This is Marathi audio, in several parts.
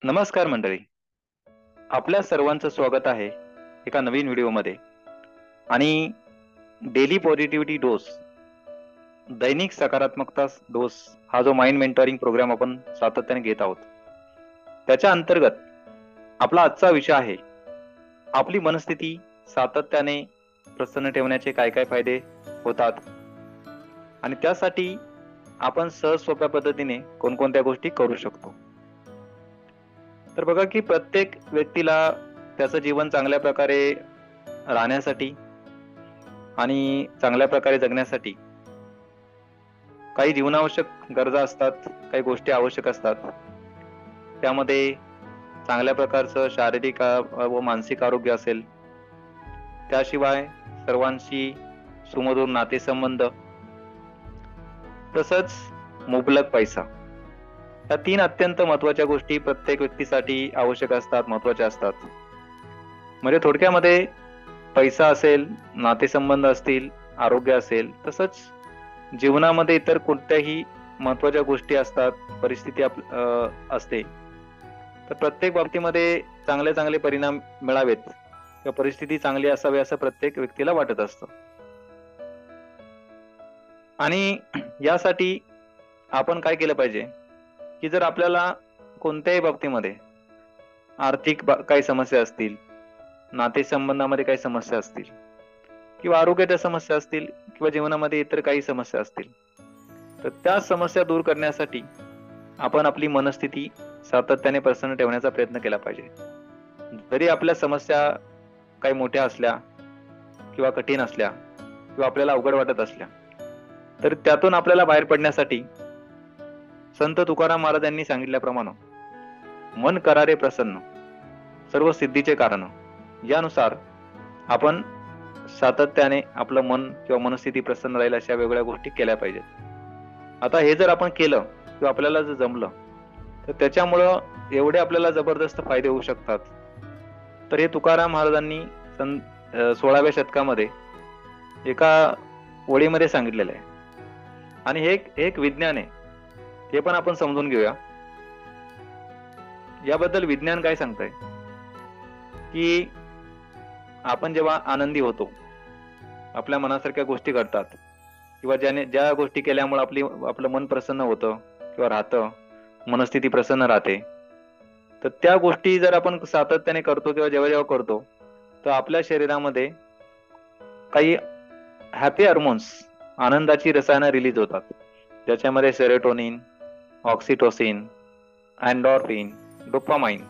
नमस्कार मंडळी, आपल्या सर्वांचं स्वागत आहे एका नवीन व्हिडिओमध्ये. आणि डेली पॉझिटिव्हिटी डोस, दैनिक सकारात्मकता डोस हा जो माइंड मेंटरिंग प्रोग्राम आपण सातत्याने घेत आहोत, त्याच्या अंतर्गत आपला आजचा विषय आहे आपली मनस्थिती सातत्याने प्रसन्न ठेवण्याचे काय काय फायदे होतात आणि त्यासाठी आपण सहज सोप्या पद्धतीने कोणकोणत्या गोष्टी करू शकतो. तर बघा की प्रत्येक व्यक्तीला त्याचं जीवन चांगल्या प्रकारे राहण्यासाठी आणि चांगल्या प्रकारे जगण्यासाठी काही जीवनावश्यक गरजा असतात, काही गोष्टी आवश्यक असतात. त्यामध्ये चांगल्या प्रकारचं शारीरिक व मानसिक आरोग्य असेल, त्याशिवाय सर्वांशी सुमधुर नातेसंबंध, तसंच मुबलक पैसा. या तीन अत्यंत महत्वाच्या गोष्टी प्रत्येक व्यक्तीसाठी आवश्यक असतात, महत्वाच्या असतात. म्हणजे थोडक्यामध्ये पैसा असेल, नातेसंबंध असतील, आरोग्य असेल, तसंच जीवनामध्ये इतर कोणत्याही महत्वाच्या गोष्टी असतात, परिस्थिती असते. तर प्रत्येक बाबतीमध्ये चांगले चांगले परिणाम मिळावेत किंवा परिस्थिती चांगली असावी असं प्रत्येक व्यक्तीला वाटत असतं. आणि यासाठी आपण काय केलं पाहिजे की जर आपल्याला कोणत्याही बाबतीमध्ये आर्थिक काही समस्या असतील, नातेसंबंधामध्ये काही समस्या असतील किंवा आरोग्याच्या समस्या असतील किंवा जीवनामध्ये इतर काही समस्या असतील, तर त्या समस्या दूर करण्यासाठी आपण आपली मनस्थिती सातत्याने प्रसन्न ठेवण्याचा प्रयत्न केला पाहिजे. जरी आपल्या समस्या काही मोठ्या असल्या किंवा कठीण असल्या किंवा आपल्याला अवघड वाटत असल्या, तर त्यातून आपल्याला बाहेर पडण्यासाठी संत तुकाराम महाराज यांनी सांगितल्याप्रमाणे मन करारे प्रसन्न सर्व सिद्धीचे कारण, यानुसार आपण सातत्याने आपलं मन किंवा मनस्थिती प्रसन्न राहील अशा वेगवेगळ्या गोष्टी केल्या पाहिजेत. आता हे जर आपण केलं किंवा आपल्याला जर जमलं, तर त्याच्यामुळं एवढे आपल्याला जबरदस्त फायदे होऊ शकतात. तर हे तुकाराम महाराजांनी 16व्या शतकामध्ये एका ओळीमध्ये सांगितलेलं आहे. आणि हे एक विज्ञान आहे, हे पण आपण समजून घेऊया. याबद्दल विज्ञान काय सांगतंय की आपण जेव्हा आनंदी होतो, आपल्या मनासारख्या गोष्टी घडतात किंवा ज्या गोष्टी केल्यामुळे आपलं मन प्रसन्न होतं किंवा राहतं, मनस्थिती प्रसन्न राहते, तर त्या गोष्टी जर आपण सातत्याने करतो किंवा जेव्हा जेव्हा करतो, तर आपल्या शरीरामध्ये काही हॅपी हार्मोन्स, आनंदाची रसायनं रिलीज होतात. त्याच्यामध्ये सेरोटोनिन, ऑक्सिटोसिन, एंडॉर्फिन, डोपामाइन,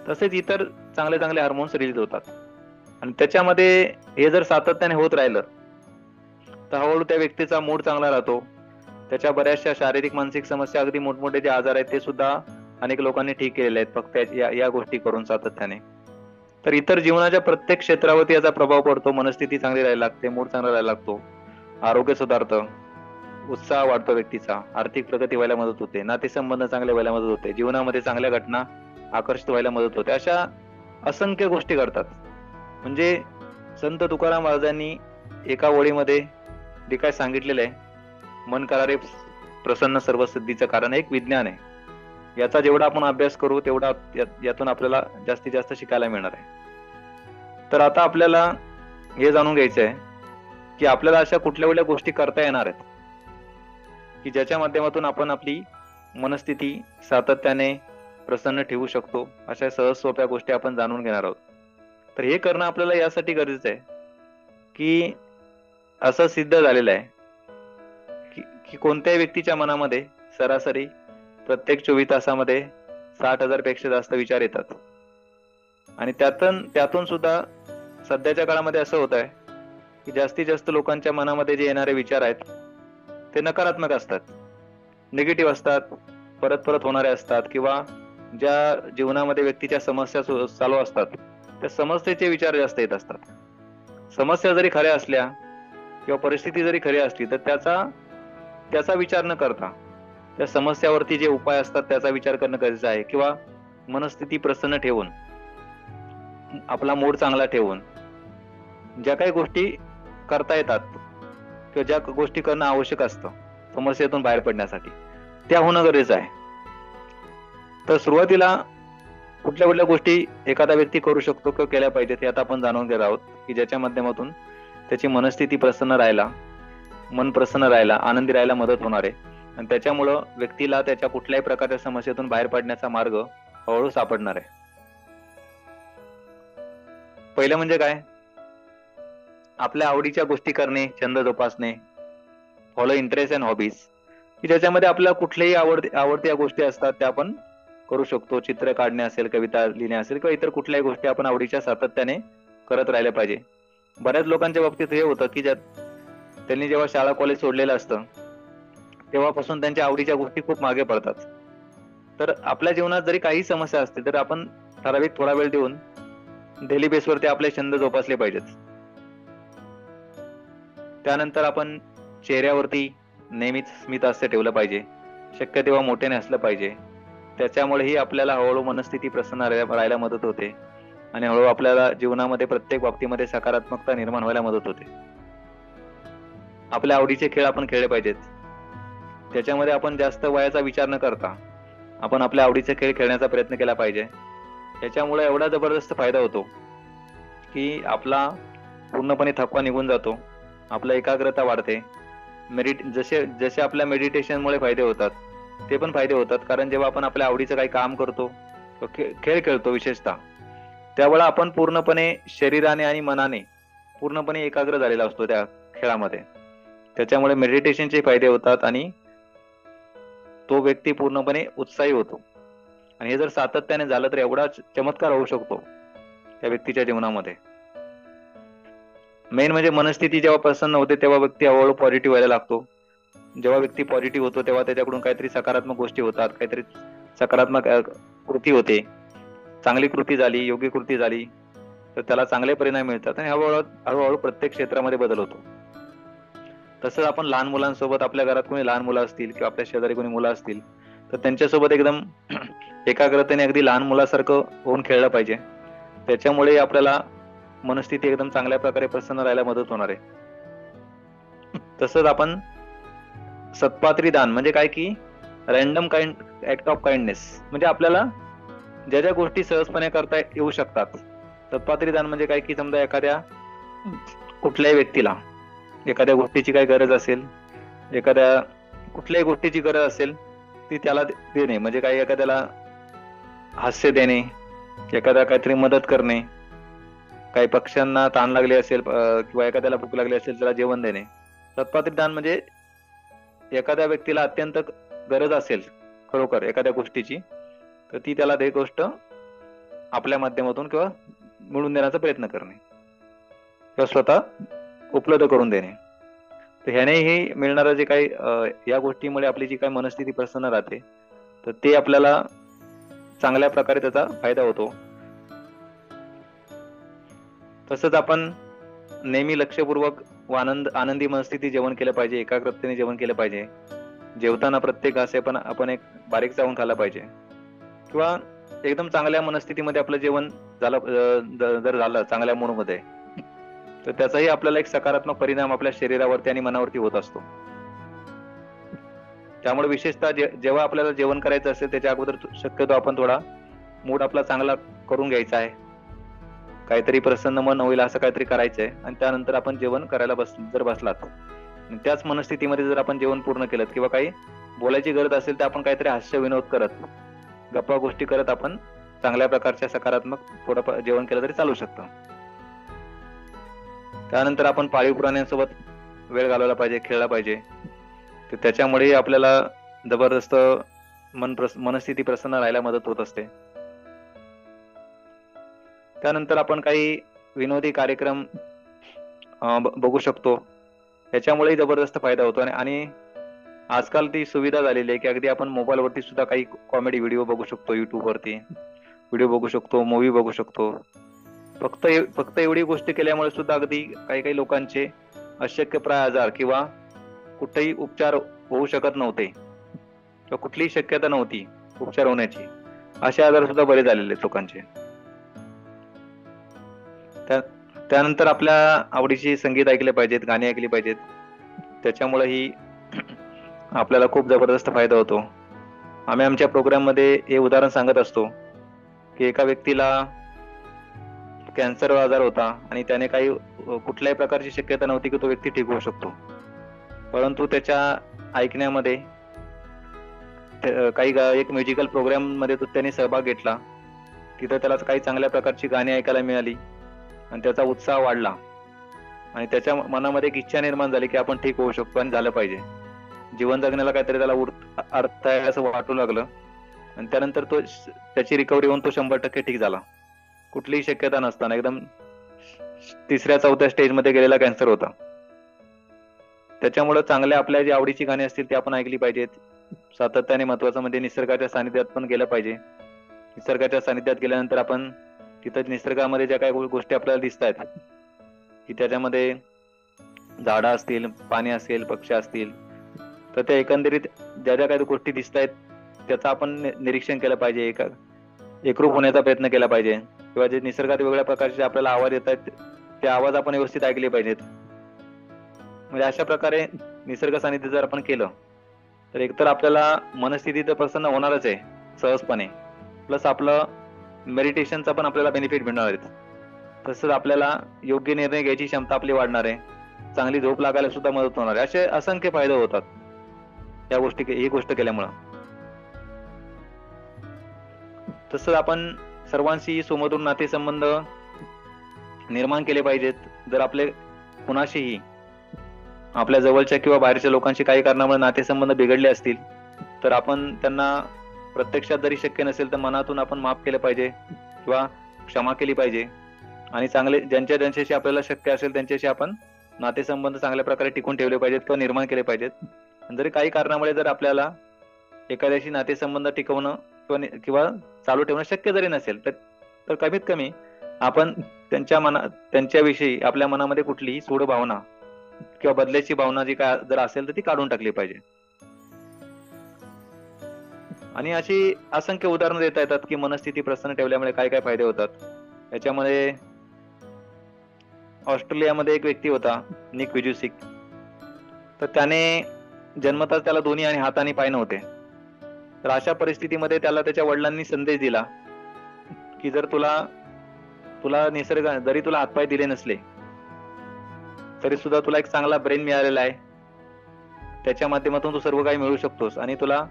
तसेच इतर चांगले चांगले हार्मोन्स रिलीज होतात. आणि त्याच्यामध्ये हे जर सातत्याने होत राहिलं, तर हळूहळू त्या व्यक्तीचा मूड चांगला राहतो. त्याच्या बऱ्याचशा शारीरिक मानसिक समस्या, अगदी मोठमोठे जे आजार आहेत ते सुद्धा अनेक लोकांनी ठीक केलेले आहेत फक्त या गोष्टी करून सातत्याने. तर इतर जीवनाच्या प्रत्येक क्षेत्रावरती याचा प्रभाव पडतो. मनस्थिती चांगली राहायला लागते, मूड चांगला राहायला लागतो, आरोग्य सुधारतं, उत्साह वाढतो व्यक्तीचा, आर्थिक प्रगती व्हायला मदत होते, नातेसंबंध चांगले व्हायला मदत होते, जीवनामध्ये चांगल्या घटना आकर्षित व्हायला मदत होते. अशा असंख्य गोष्टी घडतात. म्हणजे संत तुकाराम महाराजांनी एका ओळीमध्ये जे काय सांगितलेलं आहे, मन करारे प्रसन्न सर्व सिद्धीचं कारण, एक विज्ञान आहे. याचा जेवढा आपण अभ्यास करू तेवढा यातून आपल्याला जास्तीत जास्त शिकायला मिळणार आहे. तर आता आपल्याला हे जाणून घ्यायचं आहे की आपल्याला अशा कुठल्या कुठल्या गोष्टी करता येणार आहेत की ज्याच्या माध्यमातून आपण आपली मनस्थिती सातत्याने प्रसन्न ठेवू शकतो. अशा सहज सोप्या गोष्टी आपण जाणून घेणार आहोत. तर हे करणं आपल्याला यासाठी गरजेचं आहे की असं सिद्ध झालेलं आहे की कोणत्याही व्यक्तीच्या मनामध्ये सरासरी प्रत्येक 24 तासामध्ये 60,000 पेक्षा जास्त विचार येतात. आणि त्यातून सुद्धा सध्याच्या काळामध्ये असं होत आहे की जास्तीत जास्त लोकांच्या मनामध्ये जे येणारे विचार आहेत ते नकारात्मक असतात, निगेटिव्ह असतात, परत परत होणारे असतात, किंवा ज्या जीवनामध्ये व्यक्तीच्या समस्या चालू असतात त्या समस्येचे विचार जास्त येत असतात. समस्या जरी खऱ्या असल्या किंवा परिस्थिती जरी खरी असली, तर त्याचा विचार न करता त्या समस्यावरती जे उपाय असतात त्याचा विचार करणं गरजेचं आहे. किंवा मनस्थिती प्रसन्न ठेवून, आपला मूड चांगला ठेवून ज्या काही गोष्टी करता येतात किंवा ज्या गोष्टी करणं आवश्यक असतं समस्येतून बाहेर पडण्यासाठी, त्या होणं गरजेचं आहे. तर सुरुवातीला कुठल्या कुठल्या गोष्टी एखादा व्यक्ती करू शकतो किंवा केल्या पाहिजेत हे आता आपण जाणून घेत आहोत, की ज्याच्या माध्यमातून त्याची मनस्थिती प्रसन्न राहायला, मन प्रसन्न राहायला, आनंदी राहायला मदत होणार आहे. आणि त्याच्यामुळं व्यक्तीला त्याच्या कुठल्याही प्रकारच्या समस्येतून बाहेर पडण्याचा मार्ग हळूहळू सापडणार आहे. पहिलं म्हणजे काय, आपल्या आवडीच्या गोष्टी करणे, छंद जोपासणे, फॉलो इंटरेस्ट अँड हॉबीज, की ज्याच्यामध्ये आपल्याला कुठल्याही आवडत्या गोष्टी असतात त्या आपण करू शकतो. चित्र काढणे असेल, कविता लिहिणे असेल किंवा इतर कुठल्याही गोष्टी आपण आवडीच्या सातत्याने करत राहिल्या पाहिजे. बऱ्याच लोकांच्या बाबतीत हे होतं की त्यांनी जेव्हा शाळा कॉलेज सोडलेलं असतं तेव्हापासून त्यांच्या आवडीच्या गोष्टी खूप मागे पडतात. तर आपल्या जीवनात जरी काही समस्या असतील तर आपण ठराविक थोडा वेळ देऊन डेली बेसवरती आपले छंद जोपासले पाहिजेत. त्यानंतर आपण चेहऱ्यावरती नेहमीच स्मित हास्य ठेवलं पाहिजे, शक्य तेव्हा मोठ्याने हसलं पाहिजे. त्याच्यामुळेही आपल्याला हळूहळू मनस्थिती प्रसन्न राहायला मदत होते आणि हळूहळू आपल्याला जीवनामध्ये प्रत्येक बाबतीमध्ये सकारात्मकता निर्माण व्हायला मदत होते. आपल्या आवडीचे खेळ आपण खेळले पाहिजेत. त्याच्यामध्ये आपण जास्त वयाचा विचार न करता आपण आपल्या आवडीचे खेळ खेळण्याचा प्रयत्न केला पाहिजे. त्याच्यामुळे एवढा जबरदस्त फायदा होतो की आपला पूर्णपणे थकवा निघून जातो, आपला एकाग्रता वाढते. जसे जसे आपल्या मेडिटेशनमुळे फायदे होतात ते पण फायदे होतात, कारण जेव्हा आपण आपल्या आवडीचं काही काम करतो, खेळ खेळतो विशेषतः, त्यावेळेला आपण पूर्णपणे शरीराने आणि मनाने पूर्णपणे एकाग्र झालेला असतो त्या खेळामध्ये. त्याच्यामुळे मेडिटेशनचे फायदे होतात आणि तो व्यक्ती पूर्णपणे उत्साही होतो. आणि हे जर सातत्याने झालं तर एवढा चमत्कार होऊ शकतो त्या व्यक्तीच्या जीवनामध्ये. मेन म्हणजे मनस्थिती जेव्हा प्रसन्न होते तेव्हा व्यक्ती हळूहळू पॉझिटिव्ह व्हायला लागतो. जेव्हा व्यक्ती पॉझिटिव्ह होतो तेव्हा त्याच्याकडून काहीतरी सकारात्मक गोष्टी होतात, काहीतरी सकारात्मक कृती होते. चांगली कृती झाली, योग्य कृती झाली तर त्याला चांगले परिणाम मिळतात आणि हळूहळू प्रत्येक क्षेत्रामध्ये बदल होतो. तसंच आपण लहान मुलांसोबत, आपल्या घरात कोणी लहान मुलं असतील किंवा आपल्या शेजारी कोणी मुलं असतील तर त्यांच्यासोबत एकदम एकाग्रतेने अगदी लहान मुलासारखं होऊन खेळलं पाहिजे. त्याच्यामुळे आपल्याला मनस्थिती एकदम चांगल्या प्रकारे प्रसन्न राहायला मदत होणार आहे. तसंच आपण सत्पात्री दान म्हणजे काय की रॅन्डम ऍक्ट ऑफ काइंडनेस, म्हणजे आपल्याला ज्या ज्या गोष्टी सहजपणे करता येऊ शकतात. सत्पात्री दान म्हणजे काय की समजा एखाद्या कुठल्याही व्यक्तीला एखाद्या गोष्टीची काही गरज असेल, एखाद्या कुठल्याही गोष्टीची गरज असेल ती त्याला देणे, म्हणजे काही एखाद्याला हास्य देणे, एखाद्या काहीतरी मदत करणे, काही पक्ष्यांना ताण लागले असेल किंवा एखाद्याला भूक लागली असेल त्याला जेवण देणे. सत्पात्री दान म्हणजे एखाद्या व्यक्तीला अत्यंत गरज असेल खरोखर एखाद्या गोष्टीची तर ती त्याला ते गोष्ट आपल्या माध्यमातून किंवा मिळवून देण्याचा प्रयत्न करणे किंवा स्वतः उपलब्ध करून देणे. तर ह्यानेही मिळणारं जे काही या गोष्टीमुळे आपली जी काही मनस्थिती प्रसन्न राहते तर ते आपल्याला चांगल्या प्रकारे त्याचा फायदा होतो. तसंच आपण नेहमी लक्षपूर्वक व आनंदी मनस्थिती जेवण केलं पाहिजे, एकाग्रतेने जेवण केलं पाहिजे. जेवताना प्रत्येक घास आपण एक बारीक चावून खाल्ला पाहिजे किंवा एकदम चांगल्या मनस्थितीमध्ये आपलं जेवण जर झालं चांगल्या मूडमध्ये तर त्याचाही आपल्याला एक सकारात्मक परिणाम आपल्या शरीरावरती आणि मनावरती होत असतो. त्यामुळे विशेषतः जेव्हा आपल्याला जेवण करायचं असेल त्याच्या अगोदर शक्यतो आपण थोडा मूड आपला चांगला करून घ्यायचा आहे, काहीतरी प्रसन्न मन होईल असं काहीतरी करायचंय आणि त्यानंतर आपण जेवण करायला जर बसलात त्याच मनस्थितीमध्ये जर आपण जेवण पूर्ण केलं किंवा काही बोलायची गरज असेल तर आपण काहीतरी हास्य विनोद करत गप्पा गोष्टी करत आपण चांगल्या प्रकारच्या सकारात्मक थोडं जेवण केलं तरी चालू शकतं. त्यानंतर आपण पाळीव प्राण्यांसोबत वेळ घालवला पाहिजे, खेळला पाहिजे. तर त्याच्यामुळे आपल्याला जबरदस्त मनस्थिती प्रसन्न राहायला मदत होत असते. त्यानंतर आपण काही विनोदी कार्यक्रम बघू शकतो, त्याच्यामुळे जबरदस्त फायदा होतो. आणि आजकाल ती सुविधा झालेली आहे की अगदी आपण मोबाईल वरती सुद्धा काही कॉमेडी व्हिडिओ बघू शकतो, युट्यूब वरती व्हिडिओ बघू शकतो, मूवी बघू शकतो. फक्त एवढी गोष्ट केल्यामुळे सुद्धा अगदी काही लोकांचे अशक्यप्राय आजार किंवा कुठेही उपचार होऊ शकत नव्हते किंवा कुठलीही शक्यता नव्हती उपचार होण्याची, असे आजार सुद्धा बरे झालेले लोकांचे. त्यानंतर आपल्या आवडीची संगीत ऐकले पाहिजेत, गाणी ऐकली पाहिजेत. त्याच्यामुळेही आपल्याला खूप जबरदस्त फायदा होतो. आम्ही आमच्या प्रोग्राम मध्ये हे उदाहरण सांगत असतो की एका व्यक्तीला कॅन्सर आजार होता आणि त्याने काही कुठल्याही प्रकारची शक्यता नव्हती की तो व्यक्ती ठीक होऊ शकतो, परंतु त्याच्या ऐकण्यामध्ये काही एक म्युझिकल प्रोग्राम मध्ये त्याने सहभाग घेतला. तिथं त्याला काही चांगल्या प्रकारची गाणी ऐकायला मिळाली आणि त्याचा उत्साह वाढला आणि त्याच्या मनामध्ये एक इच्छा निर्माण झाली की आपण ठीक होऊ शकतो आणि झालं पाहिजे. जीवन जगण्याला काहीतरी त्याला अर्थ आहे असं वाटू लागलं आणि त्यानंतर तो त्याची रिकव्हरी होऊन तो 100% ठीक झाला. कुठलीही शक्यता नसताना एकदम 3ऱ्या-4थ्या स्टेजमध्ये गेलेला कॅन्सर होता. त्याच्यामुळे चांगल्या आपल्या जी आवडीची गाणी असतील ती आपण ऐकली पाहिजेत. सातत्याने महत्वाचं म्हणजे निसर्गाच्या सानिध्यात पण गेलं पाहिजे. निसर्गाच्या सानिध्यात गेल्यानंतर आपण तिथं निसर्गामध्ये ज्या काही गोष्टी आपल्याला दिसत आहेत की त्याच्यामध्ये झाडं असतील, पाणी असेल, पक्षी असतील, तर त्या एकंदरीत ज्या ज्या काही गोष्टी दिसत आहेत त्याचं आपण निरीक्षण केलं पाहिजे, एकरूप होण्याचा प्रयत्न केला पाहिजे. किंवा जे निसर्गात वेगवेगळ्या प्रकारचे आपल्याला आवाज येत आहेत ते आवाज आपण व्यवस्थित ऐकले पाहिजेत. म्हणजे अशा प्रकारे निसर्ग सानिध्य जर आपण केलं तर एकतर आपल्याला मनस्थिती तर प्रसन्न होणारच आहे सहजपणे, प्लस आपलं मेडिटेशनचा पण आपल्याला बेनिफिट मिळणार आहे. तसंच आपल्याला योग्य निर्णय घ्यायची क्षमता आपली वाढणार आहे, चांगली झोप लागायला सुद्धा मदत होणार आहे. असे असंख्य फायदे होतात ही गोष्ट केल्यामुळं. तसंच आपण सर्वांशी सुमधुर नातेसंबंध निर्माण केले पाहिजेत. जर आपले कुणाशीही आपल्या जवळच्या किंवा बाहेरच्या लोकांशी काही कारणामुळे नातेसंबंध बिघडले असतील तर आपण त्यांना प्रत्यक्षात जरी शक्य नसेल तर मनातून आपण माफ केलं पाहिजे किंवा क्षमा केली पाहिजे आणि चांगले ज्यांच्याशी आपल्याला शक्य असेल त्यांच्याशी आपण नातेसंबंध चांगल्या प्रकारे टिकून ठेवले पाहिजेत किंवा निर्माण केले पाहिजेत. जरी काही कारणामुळे जर आपल्याला एखाद्याशी नातेसंबंध टिकवणं किंवा चालू ठेवणं शक्य जरी नसेल तर कमीत कमी आपण त्यांच्याविषयी आपल्या मनामध्ये कुठलीही सूड भावना किंवा बदल्याची भावना जी काय जर असेल तर ती काढून टाकली पाहिजे. आणि अशी असंख्य उदाहरणं देता येतात की मनस्थिती प्रसन्न ठेवल्यामुळे काय काय फायदे होतात. याच्यामध्ये ऑस्ट्रेलियामध्ये एक व्यक्ती होता निक व्युजॅसिक. तर त्याने जन्मताच त्याला दोन्ही आणि हात आणि पाय नव्हते. तर अशा परिस्थितीमध्ये त्याला त्याच्या वडिलांनी संदेश दिला की जर तुला निसर्ग जरी तुला हातपाय दिले नसले तरी सुद्धा तुला एक चांगला ब्रेन मिळालेला आहे, त्याच्या माध्यमातून तू सर्व काही मिळू शकतोस आणि तुला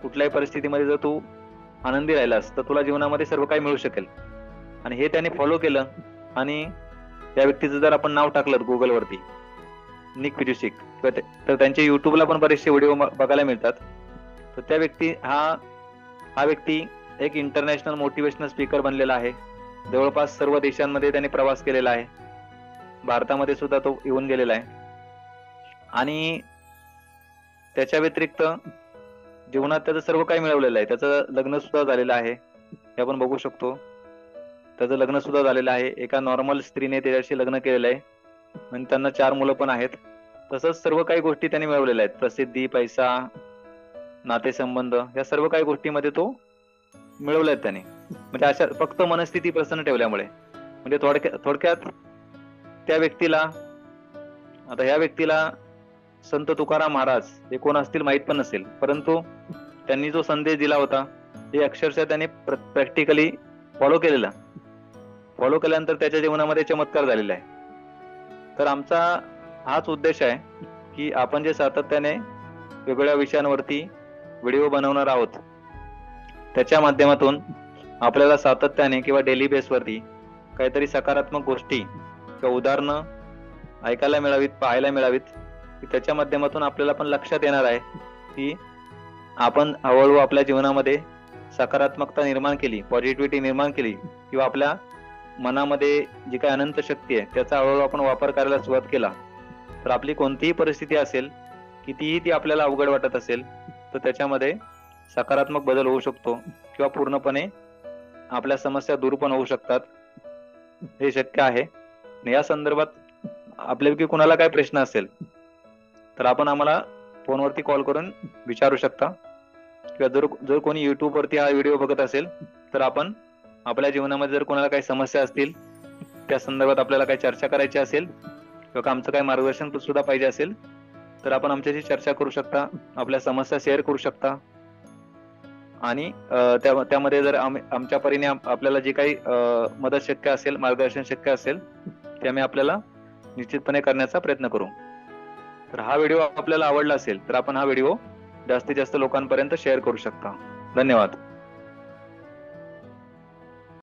कुठल्याही परिस्थितीमध्ये जर तू आनंदी राहिलास तर तुला जीवनामध्ये सर्व काही मिळू शकेल. आणि हे त्याने फॉलो केलं आणि त्या व्यक्तीचं जर आपण नाव टाकलं गुगलवरती निक व्युजॅसिक तर त्यांचे युट्यूबला पण बरेचसे व्हिडिओ बघायला मिळतात. तर त्या व्यक्ती हा व्यक्ती एक इंटरनॅशनल मोटिवेशनल स्पीकर बनलेला आहे. जवळपास सर्व देशांमध्ये त्याने प्रवास केलेला आहे, भारतामध्ये सुद्धा तो येऊन गेलेला आहे. आणि त्याच्या व्यतिरिक्त जीवनात त्याचं सर्व काही मिळवलेलं आहे. त्याचं लग्न सुद्धा झालेलं आहे, हे आपण बघू शकतो. त्याचं लग्न सुद्धा झालेलं आहे, एका नॉर्मल स्त्रीने त्याच्याशी लग्न केलेलं आहे आणि त्यांना 4 मुलं पण आहेत. तसंच सर्व काही गोष्टी त्याने मिळवलेल्या आहेत, प्रसिद्धी, पैसा, नातेसंबंध, या सर्व काही गोष्टीमध्ये तो मिळवल्या आहेत त्याने. म्हणजे अशा फक्त मनस्थिती प्रसन्न ठेवल्यामुळे. म्हणजे थोडक्यात त्या व्यक्तीला, आता ह्या व्यक्तीला संत तुकाराम महाराज हे कोण असतील माहित पण नसेल, परंतु त्यांनी जो संदेश दिला होता ते अक्षरशः त्याने प्रॅक्टिकली फॉलो केल्यानंतर त्याच्या जीवनामध्ये चमत्कार झालेला आहे. तर आमचा हाच उद्देश आहे की आपण जे सातत्याने वेगवेगळ्या विषयांवरती व्हिडिओ बनवणार आहोत त्याच्या माध्यमातून आपल्याला सातत्याने किंवा डेली बेसवरती काहीतरी सकारात्मक गोष्टी किंवा उदाहरणं ऐकायला मिळावीत, पाहायला मिळावीत, की त्याच्या माध्यमातून आपल्याला पण लक्षात येणार आहे की आपण हळूहळू आपल्या जीवनामध्ये सकारात्मकता निर्माण केली, पॉझिटिव्हिटी निर्माण केली किंवा आपल्या मनामध्ये जी काही अनंत शक्ती आहे त्याचा हळूहळू आपण वापर करायला सुरुवात केला तर आपली कोणतीही परिस्थिती असेल, कितीही ती आपल्याला अवघड वाटत असेल, तर त्याच्यामध्ये सकारात्मक बदल होऊ शकतो किंवा पूर्णपणे आपल्या समस्या दूर पण होऊ शकतात. हे शक्य आहे. या संदर्भात आपल्यापैकी कुणाला काय प्रश्न असेल तर आपण आम्हाला फोनवरती कॉल करून विचारू शकता किंवा जर कोणी युट्यूब वरती हा व्हिडिओ बघत असेल तर आपण आपल्या जीवनामध्ये जर कोणाला काही समस्या असतील त्या संदर्भात आपल्याला काही चर्चा करायची असेल किंवा आमचं काही मार्गदर्शन सुद्धा पाहिजे असेल तर आपण आमच्याशी चर्चा करू शकता, आपल्या समस्या शेअर करू शकता. आणि त्यामध्ये जर आमच्या परीने आपल्याला जे काही मदत शक्य असेल, मार्गदर्शन शक्य असेल, ते आम्ही आपल्याला निश्चितपणे करण्याचा प्रयत्न करू. तर हा व्हिडिओ आपल्याला आवडला असेल तर आपण हा व्हिडिओ जास्तीत जास्त लोकांपर्यंत शेअर करू शकता. धन्यवाद.